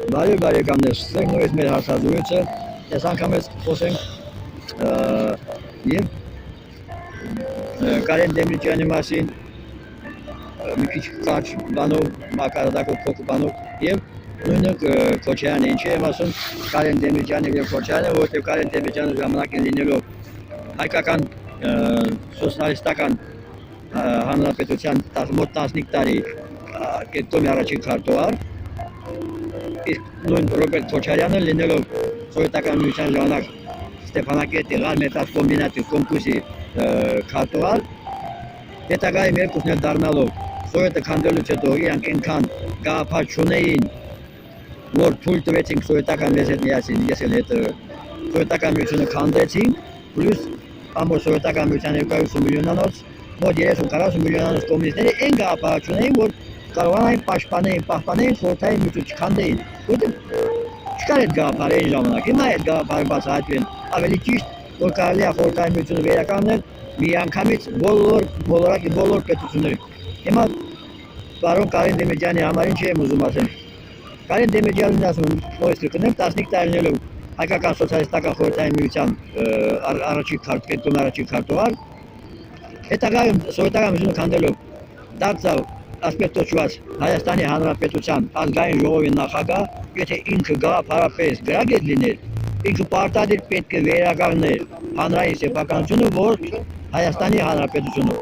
Բարի բարեկամներ, ստենք նորից մեր հարցազրույցը, այս անգամ ես խոսենք եւ Կարեն Դեմիրճյանի մասին մի քիչ կարճ բանով, մակարդակով փոքր բանով եւ նույնը Քոչարյանը ինչի եմ ասում Կարեն Դեմիրճյանը եւ Քոչարյանը, որովհետեւ Կարեն Դեմիրճյանը ժամանակին լինելով հայկական սոցիալիստական հանրապետության մոտ 15 տարի կետոմի առաջին քարտուղար նույն Ռոբերտ Քոչարյանը լինելով սովետական միության ժամանակ Ստեփանակերտի Ղար Մետաղ կոմբինատի կոմկուսի քարտուղար հետագայում երկուսն էլ դառնալով սովետը քանդելուց հետո իրանք այնքան գաղափար չունեին որ թույլ տվեցին սովետական մեզ հետ միասին ես էլ հետ սովետական միությունը քանդեցին պլյուս ամբողջ սովետական միության 250 միլիոնանոց մոտ 30-40 միլիոնանոց կոմունիստները այն գաղափար չունեին որ կարողանային պահպանեին խորհրդային միությունը չքանդեին որտեղ չկար այդ գաղափարը այն ժամանակ հիմա այդ գաղափարը բացահայտվեն ավելի ճիշտ որ կարելի է խորհրդային միությունը վերականգնել միանգամից բոլոր պետություններին հիմա պարոն Կարեն Դեմիրճյանի համար ինչ եմ ուզում ասել Կարեն Դեմիրճյանն ասում նույնիսկ կնեմ 15 տարիներով հայկական սոցիալիստական խորհրդային միության առաջին քարտուղար հետագայում սովետական միությունը քանդելով դարձավ ասպետոչված Հայաստանի Հանրապետության ազգային ժողովի նախագահ, եթե ինքը գաղափարապես գրագետ լիներ, ինքը պարտադիր պետք է վերականգներ հանրային սեփականությունը, որ Հայաստանի Հանրապետությունը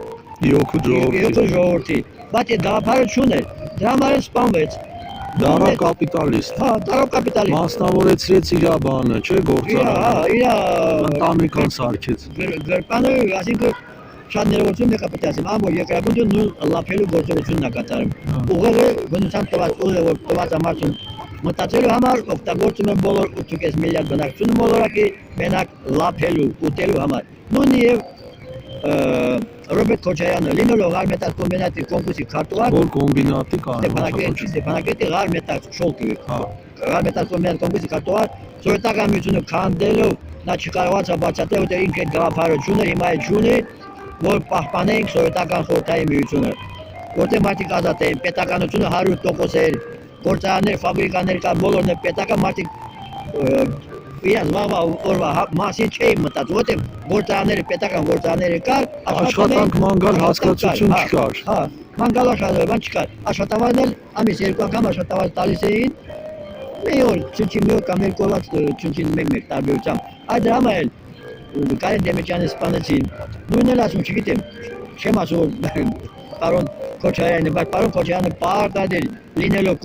իրոք ժողովրդի, բայց այդ գաղափարը չուներ, դրա համար սպանվեց Դարակապիտալիստ մասնավորեցրեց իր բանը, չէ՞ գործարանը ընտանեկան սարքեց գրպանը, այսինքն շատ ներողություն եկա պետք է ասեմ, ամբողջ երկրագնդը նույն լափելու գործողությունն է կատարում ուղեղը բնության տված ուղեղը որ տված է մարդուն մտածելու համար օգտագործում են բոլոր 8.5 միլիարդ բնակչությունը մոլորակի մենակ լափելու, ուտելու համար նույնը եւ Ռոբերտ Քոչարյանը լինելով Ղար Մետաղ կոմբինատի կոմկուսի քարտուղար որ կոմբինատի կանոն Ստեփանակերտի Ղար Մետաղ շոլկի Ղար Մետաղ կոմբինատի կոմկուսի քարտուղար սովետական միությունը քանդելով նա չկարողացավ բացատրել որ ինքը այդ գաղափարը չուներ հիմա էլ չունի որ պահպանենք սովետական խորհրդային միությունը որտեղ մարդիկ ազատ էին պետականությունը 100% էր գործարաններ ֆաբրիկաներ կար բոլորն էլ պետական մարդիկ իրենց օրվա մասին չէին մտածում որտեղ գործարանները պետական գործարանները կար աշխատանք մանգալ հասկացություն չկար մանգալ աշխատանք չկար աշխատավարձն էլ ամիս 2 անգամ աշխատավարձ տալիս էին մի օր չնչին մի օր կամ երկու օր չնչին մեկ տարբերությամբ այդ դրա համար էլ Կարեն Դեմիրճյանը սպանեցին նույնն էլ ասում չգիտեմ չեմ ասում պարոն Քոչարյանը բայց պարոն Քոչարյանը պարտադիր լինելով